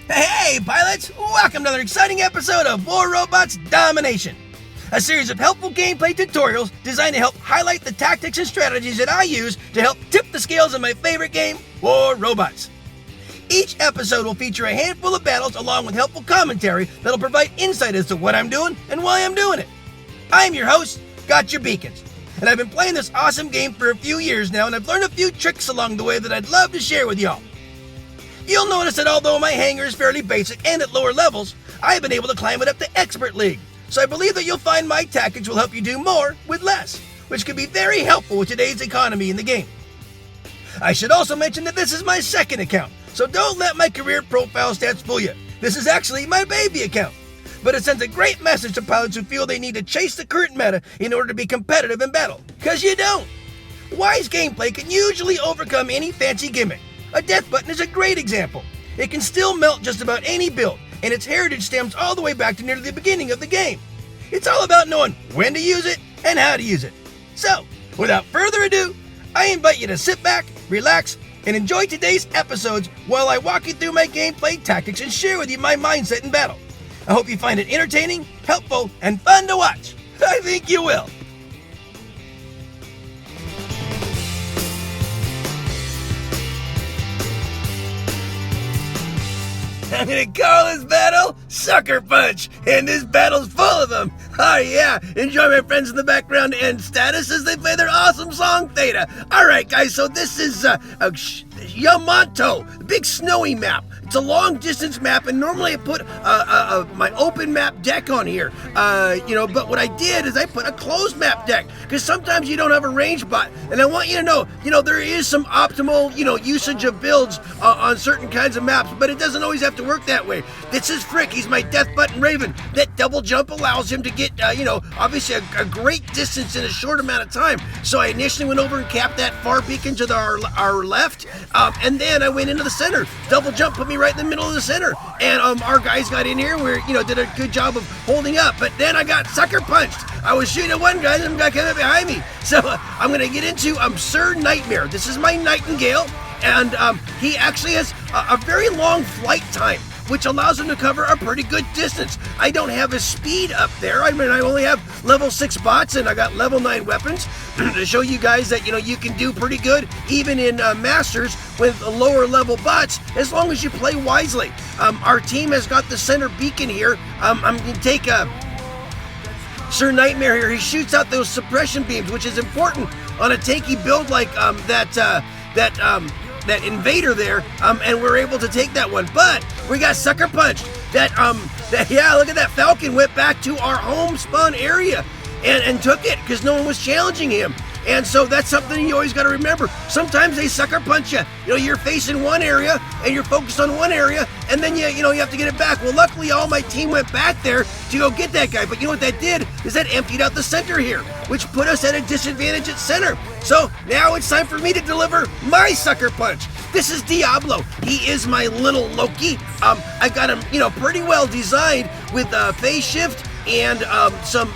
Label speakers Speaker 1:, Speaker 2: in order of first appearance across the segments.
Speaker 1: Hey, pilots! Welcome to another exciting episode of War Robots Domination, a series of helpful gameplay tutorials designed to help highlight the tactics and strategies that I use to help tip the scales of my favorite game, War Robots. Each episode will feature a handful of battles along with helpful commentary that'll provide insight as to what I'm doing and why I'm doing it. I'm your host, Gotchere Beacons, and I've been playing this awesome game for a few years now, and I've learned a few tricks along the way that I'd love to share with y'all. You'll notice that although my hangar is fairly basic and at lower levels, I've been able to climb it up to Expert League, so I believe that you'll find my tactics will help you do more with less, which can be very helpful with today's economy in the game. I should also mention that this is my second account, so don't let my career profile stats fool you. This is actually my baby account, but it sends a great message to pilots who feel they need to chase the current meta in order to be competitive in battle, because you don't. Wise gameplay can usually overcome any fancy gimmick. A death button is a great example. It can still melt just about any build, and its heritage stems all the way back to nearly the beginning of the game. It's all about knowing when to use it and how to use it. So, without further ado, I invite you to sit back, relax, and enjoy today's episodes while I walk you through my gameplay tactics and share with you my mindset in battle. I hope you find it entertaining, helpful, and fun to watch. I think you will. I'm gonna call this battle Sucker Punch, and this battle's full of them. Oh yeah, enjoy my friends in the background and status as they play their awesome song Theta. Alright guys, so this is Yamato, the big snowy map. It's a long distance map, and normally I put my open map deck on here, but what I did is I put a closed map deck, because sometimes you don't have a range bot, and I want you to know, there is some optimal, usage of builds on certain kinds of maps, but it doesn't always have to work that way. This is Frick, he's my Death Button Raven. That double jump allows him to get, obviously a great distance in a short amount of time, so I initially went over and capped that far beacon to our left, and then I went into the center. Double jump put me right in the middle of the center, and our guys got in here. We did a good job of holding up, but then I got sucker punched. I was shooting at one guy, and some guy came up behind me. So I'm gonna get into Sir Nightmare. This is my Nightingale, and he actually has a very long flight time, which allows him to cover a pretty good distance. I don't have his speed up there. I only have level 6 bots, and I got level 9 weapons to show you guys that, you can do pretty good even in Masters with lower level bots, as long as you play wisely. Our team has got the center beacon here. I'm going to take Sir Nightmare here. He shoots out those suppression beams, which is important on a tanky build like that invader there, and we're able to take that one. But we got sucker punched. Look at that Falcon went back to our home spawn area and took it because no one was challenging him. And so that's something you always got to remember. Sometimes they sucker punch you. You're facing one area and you're focused on one area, and then you have to get it back. Well, luckily all my team went back there to go get that guy. But you know what that did is that emptied out the center here, which put us at a disadvantage at center. So now it's time for me to deliver my sucker punch. This is Diablo. He is my little Loki. I got him, pretty well designed with phase shift and some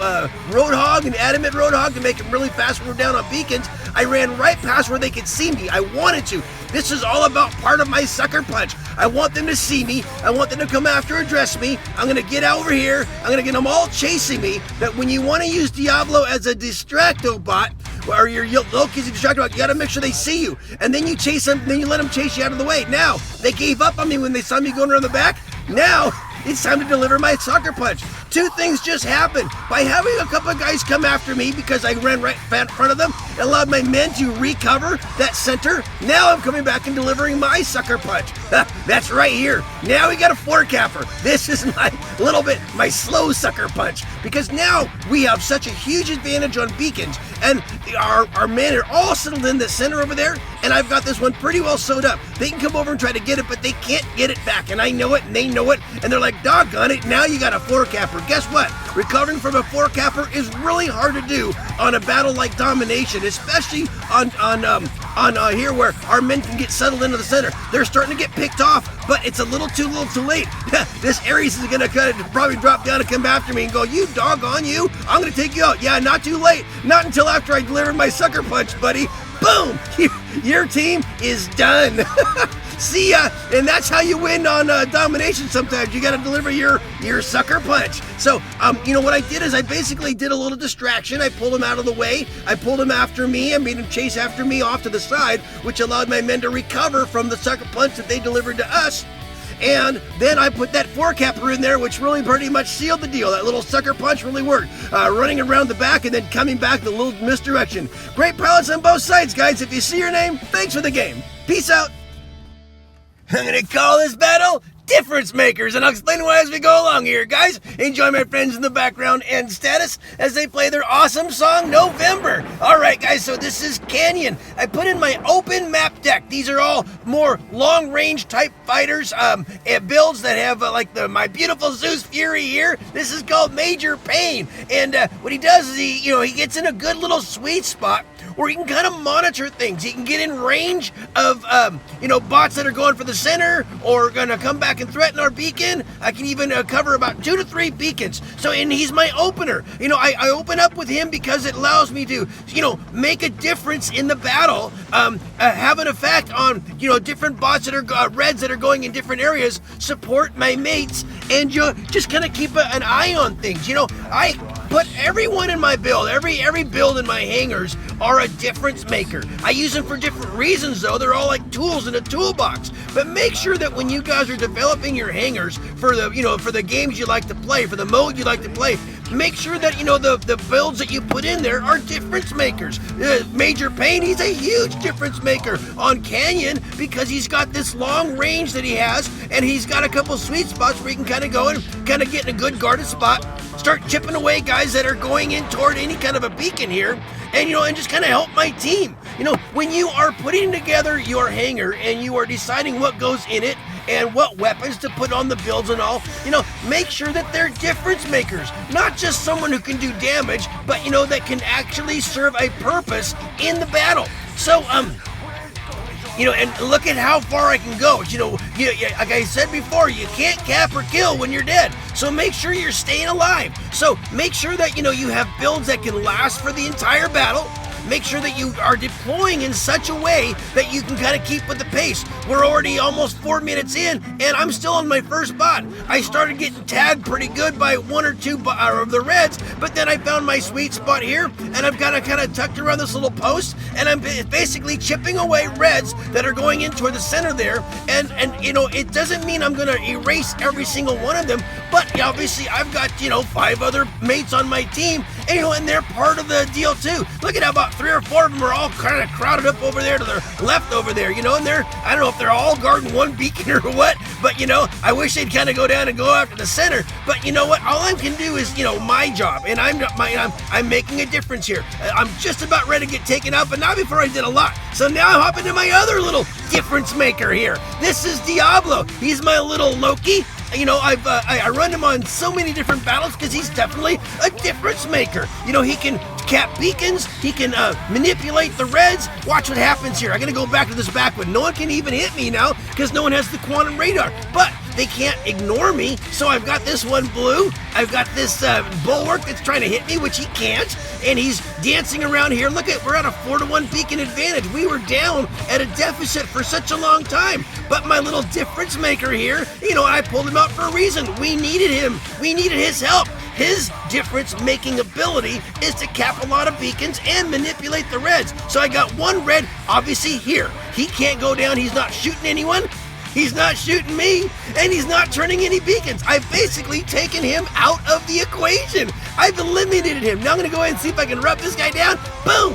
Speaker 1: Roadhog and Adamant Roadhog to make him really fast when we're down on beacons. I ran right past where they could see me. I wanted to. This is all about part of my sucker punch. I want them to see me. I want them to come after and address me. I'm going to get over here. I'm going to get them all chasing me. That when you want to use Diablo as a distracto bot, or your Loki's a distracto bot, you got to make sure they see you. And then you chase them, then you let them chase you out of the way. Now, they gave up on me when they saw me going around the back. Now, it's time to deliver my sucker punch. Two things just happened. By having a couple of guys come after me because I ran right in front of them, it allowed my men to recover that center. Now I'm coming back and delivering my sucker punch. That's right here. Now we got a floor capper. This is my slow sucker punch, because now we have such a huge advantage on beacons, and our men are all settled in the center over there, and I've got this one pretty well sewed up. They can come over and try to get it, but they can't get it back, and I know it, and they know it, and they're like, doggone it, now you got a floor capper. Guess what? Recovering from a floor capper is really hard to do on a battle like Domination, especially on here where our men can get settled into the center. They're starting to get picked off, but it's a little too late. This Ares is going to probably drop down and come after me and go, you doggone you, I'm going to take you out. Yeah, not too late. Not until after I deliver my sucker punch, buddy. Boom! Your team is done. See ya. And that's how you win on domination sometimes. You got to deliver your sucker punch. So, what I did is I basically did a little distraction. I pulled him out of the way. I pulled him after me. I made him chase after me off to the side, which allowed my men to recover from the sucker punch that they delivered to us. And then I put that four-capper in there, which really pretty much sealed the deal. That little sucker punch really worked. Running around the back and then coming back the little misdirection. Great pilots on both sides, guys. If you see your name, thanks for the game. Peace out. I'm going to call this battle Difference Makers, and I'll explain why as we go along here, guys. Enjoy my friends in the background and status as they play their awesome song, November. All right, guys, so this is Canyon. I put in my open map deck. These are all more long-range type fighters, and builds that have my beautiful Zeus Fury here. This is called Major Pain, and what he does is he gets in a good little sweet spot where he can kind of monitor things. He can get in range of, bots that are going for the center or going to come back and threaten our beacon. I can even cover about 2 to 3 beacons. So, and he's my opener. I open up with him because it allows me to, make a difference in the battle, have an effect on, different bots that are reds that are going in different areas, support my mates, and just kind of keep an eye on things. I put everyone in my build, every build in my hangars are a difference maker. I use them for different reasons though. They're all like tools in a toolbox. But make sure that when you guys are developing your hangars for the games you like to play, for the mode you like to play, make sure that the builds that you put in there are difference makers. Major Pain, he's a huge difference maker on Canyon because he's got this long range that he has, and he's got a couple sweet spots where he can kind of go and kind of get in a good guarded spot, start chipping away guys that are going in toward any kind of a beacon here, and just kind of help my team. When you are putting together your hangar and you are deciding what goes in it and what weapons to put on the builds and all, make sure that they're difference makers, not just someone who can do damage, but that can actually serve a purpose in the battle. So and look at how far I can go. Like I said before, you can't cap or kill when you're dead. So make sure you're staying alive. So make sure that, you have builds that can last for the entire battle. Make sure that you are deploying in such a way that you can kind of keep with the pace. We're already almost 4 minutes in, and I'm still on my first bot. I started getting tagged pretty good by 1 or 2 of the reds, but then I found my sweet spot here, and I've got to kind of tucked around this little post, and I'm basically chipping away reds that are going in toward the center there. And it doesn't mean I'm going to erase every single one of them, but obviously I've got 5 other mates on my team, and they're part of the deal too. Look at how about 3 or 4 of them are all kind of crowded up over there to the left over there, and I don't know if they're all guarding one beacon or what, but I wish they'd kind of go down and go after the center. But you know what? All I can do is my job, and I'm making a difference here. I'm just about ready to get taken out, but not before I did a lot. So now I'm hopping to my other little difference maker here. This is Diablo. He's my little Loki. I run him on so many different battles because he's definitely a difference maker. He can cap beacons, he can manipulate the reds. Watch what happens here. I'm gonna go back to this back one. No one can even hit me now because no one has the quantum radar, but they can't ignore me. So I've got this one blue. I've got this bulwark that's trying to hit me, which he can't, and he's dancing around here. Look we're at a 4-to-1 beacon advantage. We were down at a deficit for such a long time, but my little difference maker here, I pulled him out for a reason. We needed him. We needed his help. His difference-making ability is to cap a lot of beacons and manipulate the reds. So I got one red, obviously, here. He can't go down. He's not shooting anyone. He's not shooting me, and he's not turning any beacons. I've basically taken him out of the equation. I've eliminated him. Now I'm going to go ahead and see if I can rub this guy down. Boom!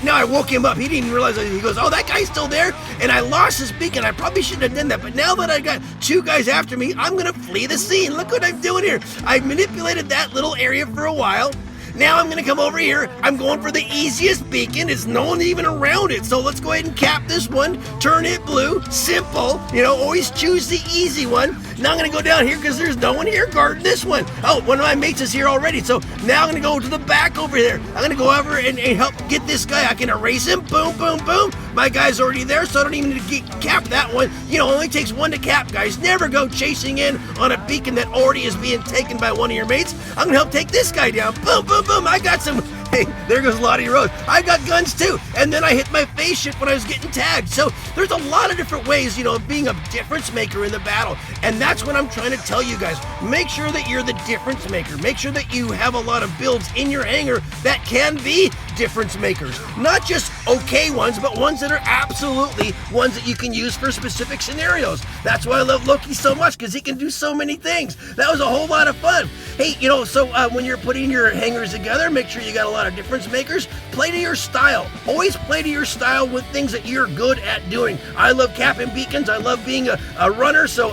Speaker 1: Now I woke him up. He didn't even realize that. He goes, oh, that guy's still there, and I lost his beacon. I probably shouldn't have done that, but now that I got 2 guys after me, I'm going to flee the scene. Look what I'm doing here. I manipulated that little area for a while. Now I'm going to come over here. I'm going for the easiest beacon. There's no one even around it. So let's go ahead and cap this one. Turn it blue. Simple. Always choose the easy one. Now I'm going to go down here because there's no one here guarding this one. Oh, one of my mates is here already. So now I'm going to go to the back over there. I'm going to go over and help get this guy. I can erase him. Boom, boom, boom. My guy's already there, so I don't even need to cap that one. Only takes 1 to cap, guys. Never go chasing in on a beacon that already is being taken by one of your mates. I'm going to help take this guy down. Boom, boom, boom. I got some Hey, there goes Lottie Rose. I got guns too, and then I hit my face shift when I was getting tagged. So there's a lot of different ways, of being a difference maker in the battle. And that's what I'm trying to tell you guys. Make sure that you're the difference maker. Make sure that you have a lot of builds in your hangar that can be difference makers. Not just okay ones, but ones that are absolutely ones that you can use for specific scenarios. That's why I love Loki so much, because he can do so many things. That was a whole lot of fun. Hey, so when you're putting your hangars together, make sure you got a lot of difference makers. Play to your style. Always play to your style with things that you're good at doing. I love capping beacons. I love being a runner, so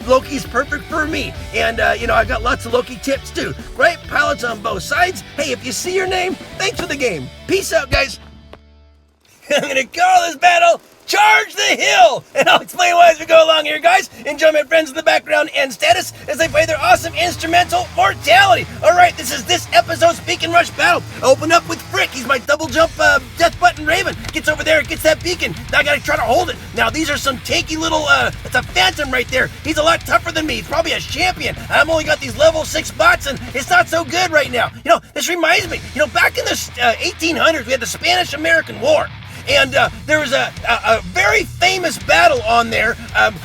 Speaker 1: Loki's perfect for me. And, I got lots of Loki tips too. Great pilots on both sides. Hey, if you see your name, thanks for the game. Peace out, guys. I'm going to call this battle Charge the Hill! And I'll explain why as we go along here, guys. Enjoy my friends in the background and status as they play their awesome instrumental Mortality. Alright, this is this episode's Beacon Rush battle. Open up with Frick. He's my double jump death button Raven. Gets over there, gets that beacon. Now I gotta try to hold it. Now these are some tanky little, it's a phantom right there. He's a lot tougher than me. He's probably a champion. I've only got these level 6 bots and it's not so good right now. This reminds me, back in the 1800s, we had the Spanish-American War. And there was a very famous battle on there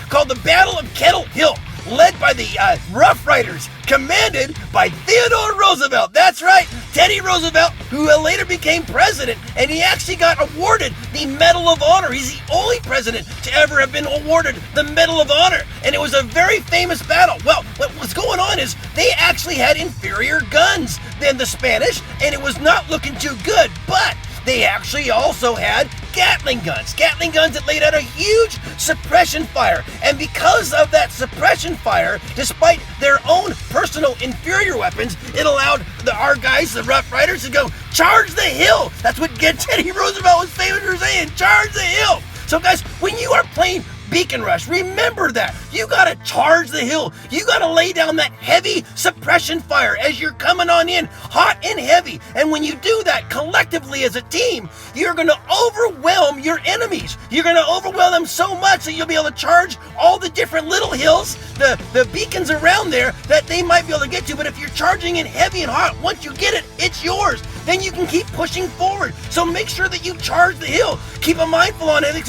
Speaker 1: called the Battle of Kettle Hill, led by the Rough Riders, commanded by Theodore Roosevelt. That's right, Teddy Roosevelt, who later became president, and he actually got awarded the Medal of Honor. He's the only president to ever have been awarded the Medal of Honor, and it was a very famous battle. Well, what's going on is they actually had inferior guns than the Spanish, and it was not looking too good, but they actually also had Gatling guns that laid out a huge suppression fire. And because of that suppression fire, despite their own personal inferior weapons, it allowed our guys, the Rough Riders, to go, charge the hill. That's what Teddy Roosevelt was famous for saying, charge the hill. So guys, when you are playing Beacon Rush, remember that. You gotta charge the hill. You gotta lay down that heavy suppression fire as you're coming on in, hot and heavy. And when you do that collectively as a team, you're gonna overwhelm your enemies. You're gonna overwhelm them so much that you'll be able to charge all the different little hills, the beacons around there that they might be able to get to. But if you're charging it heavy and hot, once you get it, it's yours. Then you can keep pushing forward. So make sure that you charge the hill. Keep a mindful on it.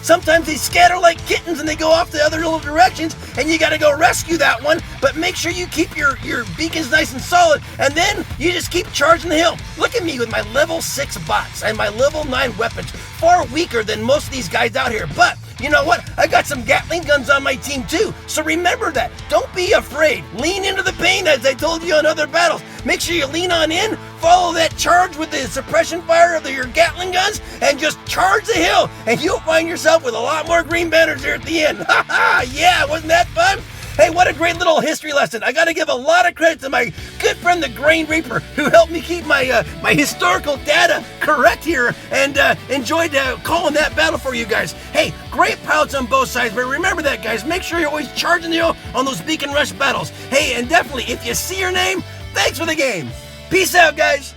Speaker 1: Sometimes they scatter like kittens and they go off the other little directions, and you got to go rescue that one. But make sure you keep your beacons nice and solid, and then you just keep charging the hill. Look at me with my level 6 bots and my level 9 weapons. Far weaker than most of these guys out here, but you know what? I got some Gatling guns on my team too. So remember that. Don't be afraid. Lean into the pain, as I told you on other battles. Make sure you lean on in, follow that charge with the suppression fire of your Gatling guns, and just charge the hill, and you'll find yourself with a lot more green banners there at the end. Ha ha! Yeah, wasn't that fun? Hey, what a great little history lesson. I gotta give a lot of credit to my good friend the Grain Reaper, who helped me keep my my historical data correct here, and enjoyed calling that battle for you guys. Hey, great pilots on both sides, but remember that, guys. Make sure you're always charging the hill on those Beacon Rush battles. Hey, and definitely, if you see your name, thanks for the game. Peace out, guys.